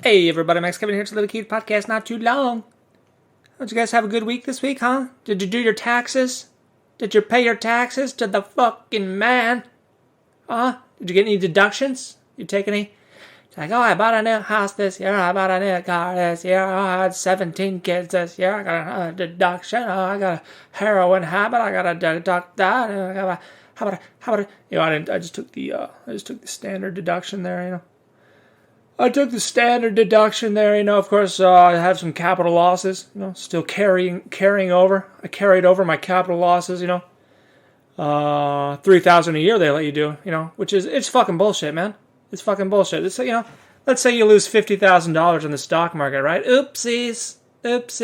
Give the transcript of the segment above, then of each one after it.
Hey everybody, Max Kevin here to the Luque podcast. Not too long. Don't you guys have a good week this week, huh? Did you do your taxes? Did you pay your taxes to the fucking man? Huh? Did you get any deductions? You take any? It's like, oh, I bought a new house this year. I bought a new car this year. Oh, I had 17 kids this year. I got a deduction. Oh, I got a heroin habit. I got to deduct that. How about I just took the standard deduction there. I took the standard deduction there, of course, I have some capital losses, still carrying over. I carried over my capital losses, $3,000 a year they let you do, which is, it's fucking bullshit, man. It's fucking bullshit. It's, let's say you lose $50,000 in the stock market, right? Oopsies. Oops.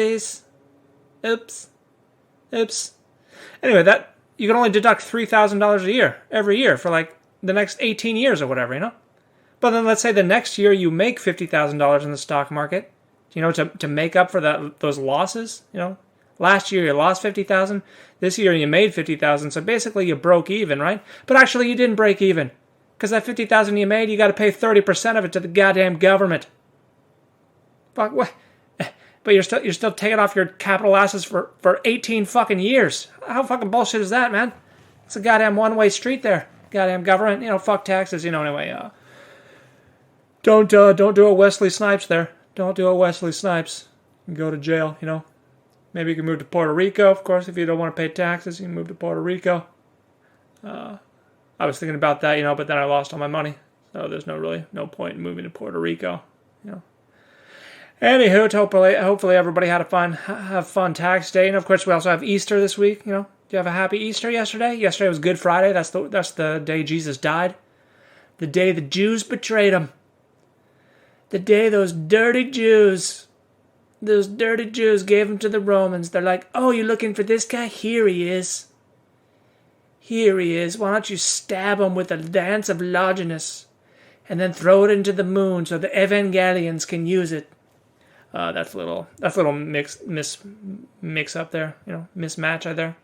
Anyway, that, you can only deduct $3,000 a year, every year for like the next 18 years or whatever, But then let's say the next year you make $50,000 in the stock market, to make up for those losses, Last year you lost $50,000, this year you made $50,000, so basically you broke even, right? But actually you didn't break even, because that $50,000 you made, you got to pay 30% of it to the goddamn government. Fuck, what? But you're still taking off your capital assets for 18 fucking years. How fucking bullshit is that, man? It's a goddamn one-way street there. Goddamn government, fuck taxes, anyway, Don't do a Wesley Snipes there. Don't do a Wesley Snipes. You can go to jail, Maybe you can move to Puerto Rico, of course, if you don't want to pay taxes. You can move to Puerto Rico. I was thinking about that, but then I lost all my money. So there's no point in moving to Puerto Rico, Anywho, hopefully everybody had a fun tax day. And of course, we also have Easter this week, Do you have a happy Easter yesterday? Yesterday was Good Friday. That's the day Jesus died. The day the Jews betrayed him. The day those dirty Jews gave him to the Romans. They're like, oh, you're looking for this guy? Here he is. Why don't you stab him with a lance of Longinus and then throw it into the moon so the Evangelions can use it? That's a little mix up there, mismatch right there.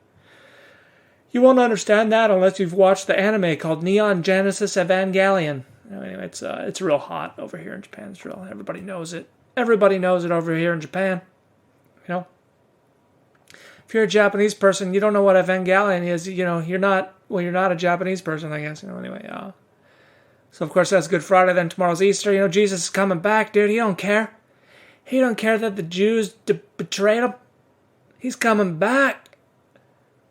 You won't understand that unless you've watched the anime called Neon Genesis Evangelion. Anyway, it's real hot over here in Japan. It's real. Everybody knows it. Everybody knows it over here in Japan. If you're a Japanese person, you don't know what Evangelion is. You're not a Japanese person, I guess. Anyway, so of course that's Good Friday. Then tomorrow's Easter. Jesus is coming back, dude. He don't care. He don't care that the Jews betrayed him. He's coming back.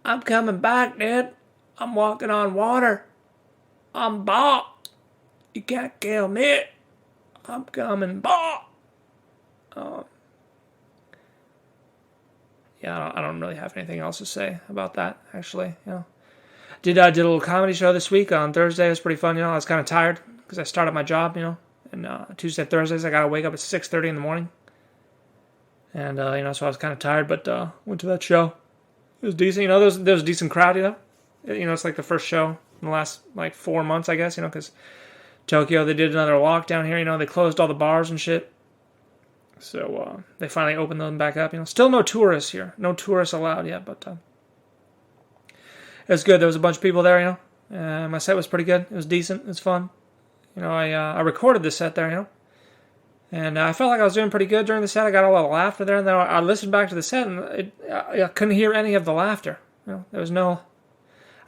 I'm coming back, dude. I'm walking on water. I'm back. You can't kill me. I'm coming back. I don't really have anything else to say about that, actually. Did a little comedy show this week on Thursday. It was pretty fun. I was kind of tired because I started my job, and Tuesday, Thursdays, I got to wake up at 6:30 in the morning. And, so I was kind of tired, but went to that show. It was decent. There was a decent crowd, It's like the first show in the last, 4 months, I guess, because Tokyo, they did another lockdown here, they closed all the bars and shit. So they finally opened them back up, Still no tourists here. No tourists allowed yet, but it was good. There was a bunch of people there, My set was pretty good. It was decent. It was fun. I recorded the set there, And I felt like I was doing pretty good during the set. I got a lot of laughter there, and then I listened back to the set, and I couldn't hear any of the laughter. There was no...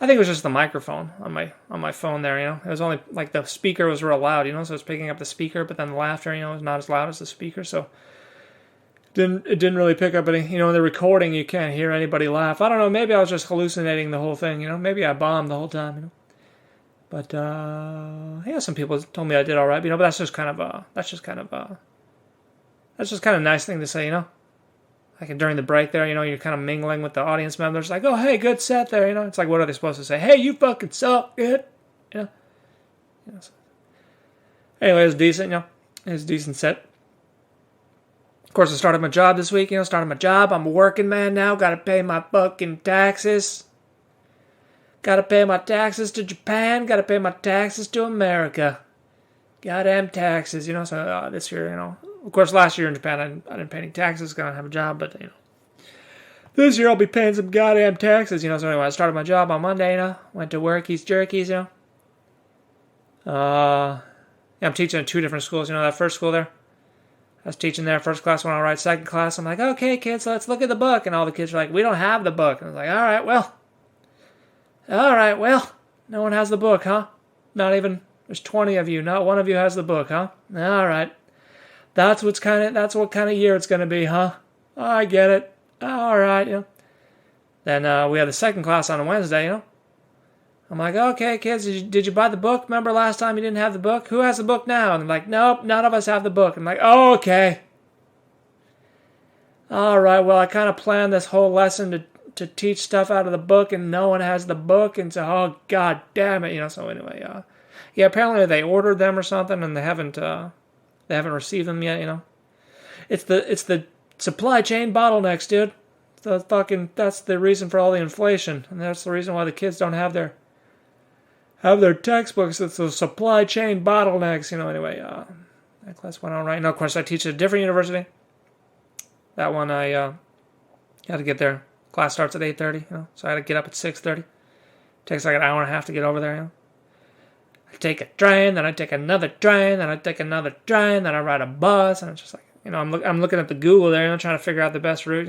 I think it was just the microphone on my phone there, It was only, the speaker was real loud, so it was picking up the speaker, but then the laughter, was not as loud as the speaker, so... It didn't really pick up any, in the recording, you can't hear anybody laugh. I don't know, maybe I was just hallucinating the whole thing, Maybe I bombed the whole time, But, some people told me I did all right, but that's just kind of a nice thing to say, Like during the break there, you're kind of mingling with the audience members, like, oh, hey, good set there, It's like, what are they supposed to say? Hey, you fucking suck, dude, So. Anyway, it was decent, It was a decent set. Of course, I started my job this week, I'm a working man now, gotta pay my fucking taxes. Gotta pay my taxes to Japan, gotta pay my taxes to America. Goddamn taxes, so this year, Of course, last year in Japan, I didn't pay any taxes, because I don't have a job, but, this year I'll be paying some goddamn taxes, So anyway, I started my job on Monday, Went to workies, jerkies, I'm teaching at 2 different schools, that first school there. I was teaching there. First class went all right. Second class, I'm like, okay, kids, let's look at the book. And all the kids are like, we don't have the book. And I was like, all right, well, no one has the book, huh? Not even, there's 20 of you. Not one of you has the book, huh? All right. That's what kind of year it's going to be, huh? Oh, I get it. All right, Then we had the second class on a Wednesday, I'm like, okay, kids, did you buy the book? Remember last time you didn't have the book? Who has the book now? And they're like, nope, none of us have the book. I'm like, oh, okay. All right, well, I kind of planned this whole lesson to teach stuff out of the book, and no one has the book, and so, oh, god damn it, so anyway, apparently they ordered them or something, and they haven't received them yet, It's the supply chain bottlenecks, dude. That's the reason for all the inflation, and that's the reason why the kids don't have their textbooks. It's the supply chain bottlenecks, anyway, that class went all right. Now, of course, I teach at a different university. That one I had to get there. Class starts at 8:30, so I had to get up at 6:30. Takes like an hour and a half to get over there, I take a train, then I take another train, then I take another train, then I ride a bus, and it's just like, I'm looking at the Google there, trying to figure out the best route,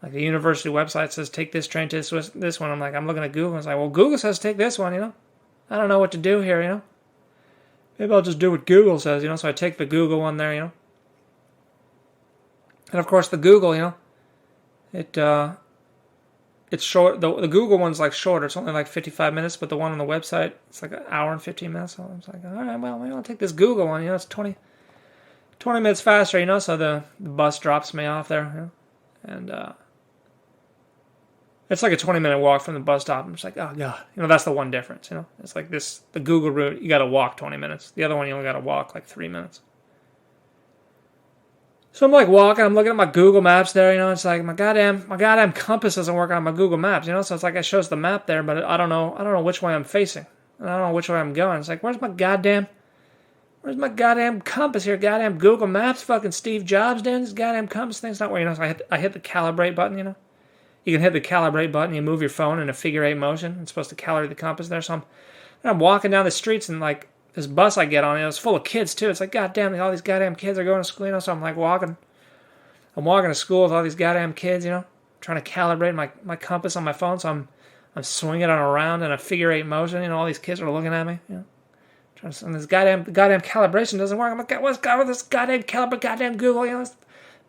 Like the university website says take this train to this one. I'm looking at Google, and it's like, well, Google says take this one, I don't know what to do here, Maybe I'll just do what Google says, so I take the Google one there, And of course the Google, it's short. The Google one's like shorter. It's only like 55 minutes, but the one on the website, it's like an hour and 15 minutes. So I was like, all right, well, maybe I'll take this Google one. It's 20 minutes faster, so the bus drops me off there, and it's like a 20-minute walk from the bus stop. I'm just like, oh, God. That's the one difference, It's like the Google route, you got to walk 20 minutes. The other one, you only got to walk like 3 minutes. So I'm like walking, I'm looking at my Google Maps there, it's like my goddamn compass doesn't work on my Google Maps, so it's like it shows the map there, but I don't know which way I'm facing. And I don't know which way I'm going. It's like, where's my goddamn compass here? Goddamn Google Maps, fucking Steve Jobs doing this goddamn compass thing's not working. So I hit the calibrate button, You can hit the calibrate button, you move your phone in a figure 8 motion. It's supposed to calibrate the compass there. So I'm walking down the streets, and like this bus I get on, it's full of kids too. It's like, goddamn, all these goddamn kids are going to school, So I'm like walking to school with all these goddamn kids, trying to calibrate my compass on my phone. So I'm swinging it around in a figure 8 motion. All these kids are looking at me, And this goddamn calibration doesn't work. I'm like, what's with this goddamn goddamn Google, This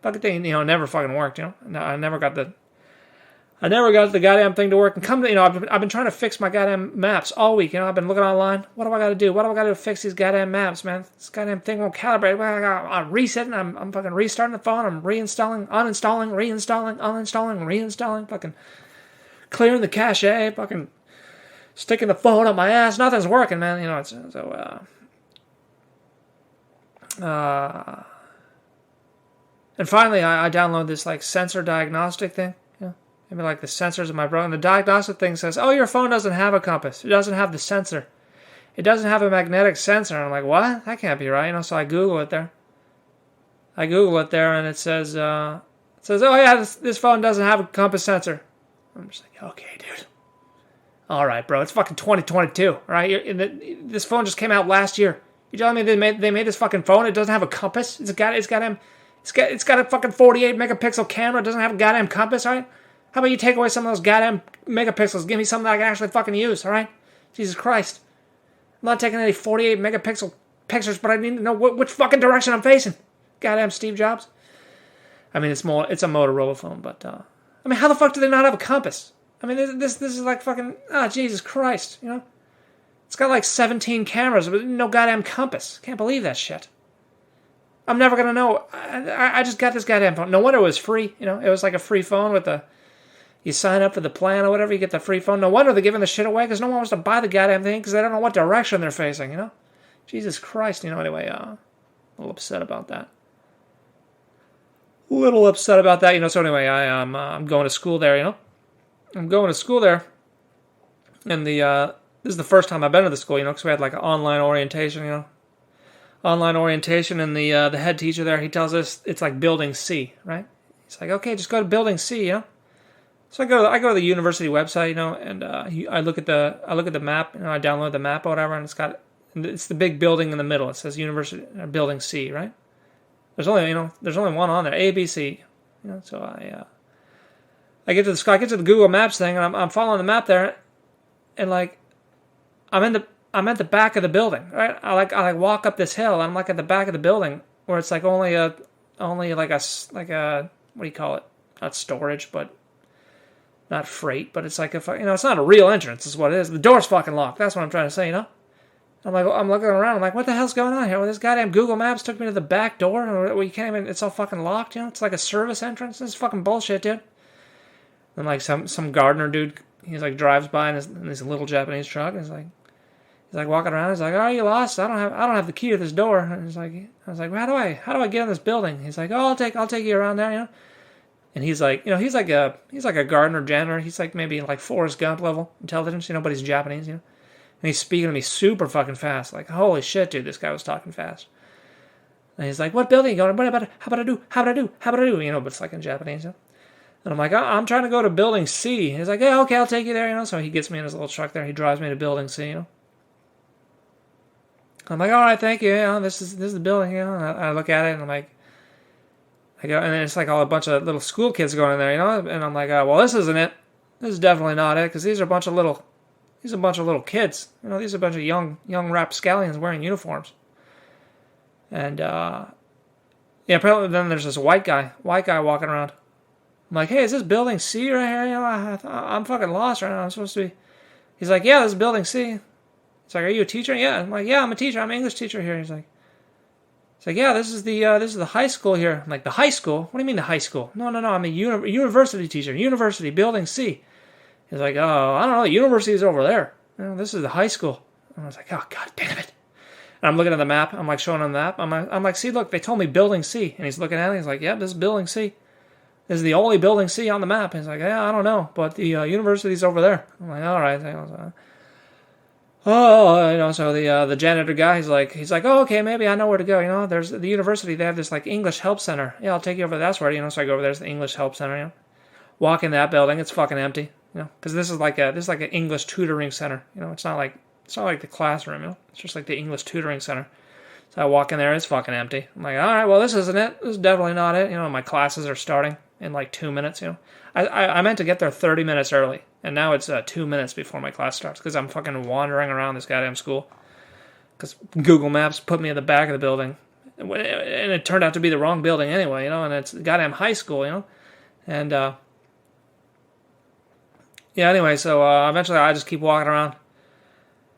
fucking thing, it never fucking worked, I never got the goddamn thing to work. And come to, I've been trying to fix my goddamn maps all week. I've been looking online. What do I got to do? What do I got to do to fix these goddamn maps, man? This goddamn thing won't calibrate. I'm resetting. I'm fucking restarting the phone. I'm reinstalling, uninstalling, reinstalling, uninstalling, reinstalling. Fucking clearing the cache. Fucking sticking the phone up my ass. Nothing's working, man. And finally, I download this like sensor diagnostic thing. Maybe like the sensors of my brother. And the diagnostic thing says, oh, your phone doesn't have a compass. It doesn't have the sensor. It doesn't have a magnetic sensor. And I'm like, what? That can't be right. So I Google it there. And it says, oh yeah, this phone doesn't have a compass sensor. I'm just like, okay, dude. All right, bro. It's fucking 2022, right? This phone just came out last year. You telling me they made this fucking phone? It doesn't have a compass. It's got a fucking 48 megapixel camera. It doesn't have a goddamn compass, all right? How about you take away some of those goddamn megapixels? Give me something that I can actually fucking use, all right? Jesus Christ. I'm not taking any 48 megapixel pictures, but I need to know which fucking direction I'm facing. Goddamn Steve Jobs. I mean, it's a Motorola phone, but, how the fuck do they not have a compass? This is like fucking, Jesus Christ, It's got like 17 cameras, but no goddamn compass. Can't believe that shit. I'm never gonna know. I just got this goddamn phone. No wonder it was free, It was like a free phone with you sign up for the plan or whatever, you get the free phone. No wonder they're giving the shit away, because no one wants to buy the goddamn thing, because they don't know what direction they're facing, Jesus Christ, anyway, a little upset about that. So anyway, I'm going to school there, I'm going to school there, and this is the first time I've been to the school, because we had like an online orientation, and the head teacher there, he tells us it's like building C, right? He's like, okay, just go to building C, So I go to the university website, and I look at the map, I download the map or whatever, and it's the big building in the middle. It says University Building C, right? There's only one on there, A, B, C. So I get to the Google Maps thing, and I'm following the map there, and like I'm at the back of the building, right? I walk up this hill, and I'm like at the back of the building where it's like only like a what do you call it? Not storage, but not freight, but it's like it's not a real entrance, is what it is. The door's fucking locked. That's what I'm trying to say, I'm looking around. I'm like, what the hell's going on here? Well, this goddamn Google Maps took me to the back door, and we can't even. It's all fucking locked. It's like a service entrance. This is fucking bullshit, dude. And like some gardener dude, he's like drives by in this little Japanese truck, and he's like walking around. He's like, "Oh, you lost? I don't have the key to this door." And I was like, well, how do I get in this building? He's like, "Oh, I'll take you around there, And he's like, he's like a gardener janitor. He's like maybe like Forrest Gump level intelligence, but he's Japanese, And he's speaking to me super fucking fast. Like, holy shit, dude, this guy was talking fast. And he's like, "What building are you going? What about it? How about I do? How about I do? How about I do?" But it's like in Japanese, And I'm like, I'm trying to go to building C. He's like, "Yeah, okay, I'll take you there, So he gets me in his little truck there. He drives me to building C, I'm like, all right, thank you. This is the building, And I look at it, and I'm like, I go, and then it's like all a bunch of little school kids going in there, And I'm like, well, this isn't it. This is definitely not it, because these are a bunch of little kids. These are a bunch of young rapscallions wearing uniforms. And apparently then there's this white guy walking around. I'm like, hey, is this building C right here? I'm fucking lost right now. I'm supposed to be. He's like, yeah, this is building C. It's like, are you a teacher? Yeah. I'm like, yeah, I'm a teacher. I'm an English teacher here. He's like, yeah, this is the high school here. I'm like, the high school? What do you mean the high school? No, I'm a university teacher. University, building C. He's like, oh, I don't know. The university's over there. This is the high school. And I was like, oh, god damn it. And I'm looking at the map. I'm like showing him the map. I'm like, see, look, they told me building C. And he's looking at it. He's like, yeah, this is building C. This is the only building C on the map. And he's like, yeah, I don't know, but the university's over there. I'm like, all right. So the janitor guy, he's like, oh, okay, maybe I know where to go. There's the university. They have this like English help center. Yeah, I'll take you over. That's where. So I go over there. There's the English help center. Walk in that building. It's fucking empty. Because this is like an English tutoring center. It's not like the classroom. It's just like the English tutoring center. So I walk in there. It's fucking empty. I'm like, all right, well, this isn't it. This is definitely not it. My classes are starting in like 2 minutes. I meant to get there 30 minutes early, and now it's 2 minutes before my class starts because I'm fucking wandering around this goddamn school. Because Google Maps put me at the back of the building, and it turned out to be the wrong building anyway. And it's goddamn high school. And anyway, so eventually I just keep walking around.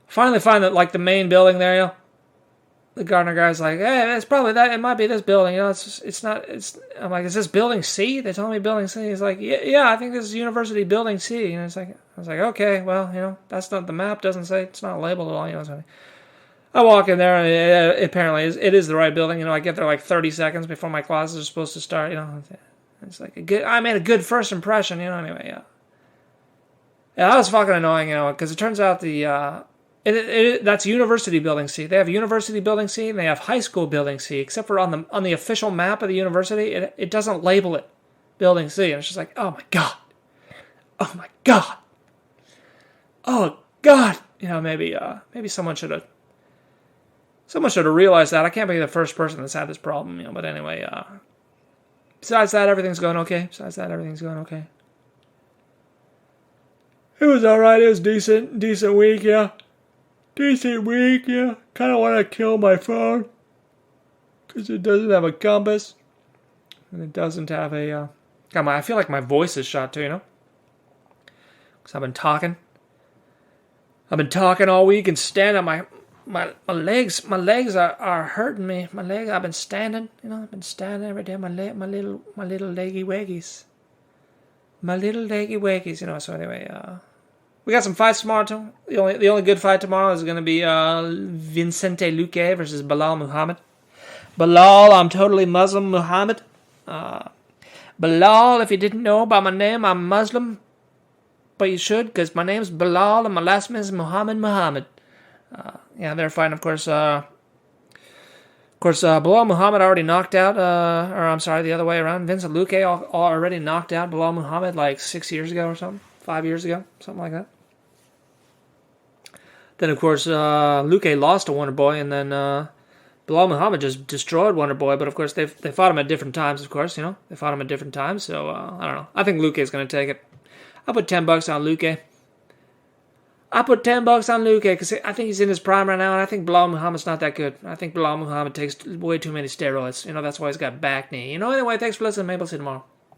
Finally find that like the main building there. The gardener guy's like, hey, it's probably that. It might be this building. It's not. I'm like, is this building C? They told me building C. He's like, yeah, I think this is University Building C. And I was like, okay, well, that's not the map. Doesn't say, it's not labeled at all. So I walk in there, and apparently it is the right building. I get there like 30 seconds before my classes are supposed to start. It's like I made a good first impression. Anyway, yeah, that was fucking annoying. Because it turns out that's University Building C. They have University Building C and they have High School Building C. Except for on the official map of the university, it doesn't label it Building C. And it's just like, oh my god, oh my god, oh god. Maybe someone should have realized that. I can't be the first person that's had this problem. But anyway, besides that, everything's going okay. It was all right. It was decent week. Yeah. Decent week, yeah. Kind of want to kill my phone. Because it doesn't have a compass. And it doesn't have a... I feel like my voice is shot too, Because I've been talking. all week and standing. My legs are hurting me. I've been standing, I've been standing every day. My little leggy waggies. So anyway, we got some fights tomorrow too. The only good fight tomorrow is going to be Vicente Luque versus Bilal Muhammad. Bilal, I'm totally Muslim Muhammad. Bilal, if you didn't know about my name, I'm Muslim. But you should, because my name's Bilal and my last name is Muhammad. They're fighting, of course. Bilal Muhammad already knocked out, the other way around. Vincent Luque already knocked out Bilal Muhammad like 6 years ago or something. 5 years ago, something like that. Then, of course, Luque lost to Wonder Boy, and then Bilal Muhammad just destroyed Wonder Boy, but of course they fought him at different times. Of course, they fought him at different times. So I don't know. I think Luque is going to take it. I put $10 on Luque. I put $10 on Luque because I think he's in his prime right now, and I think Bilal Muhammad's not that good. I think Bilal Muhammad takes way too many steroids. That's why he's got back knee. Anyway, thanks for listening. Maybe I'll see you tomorrow.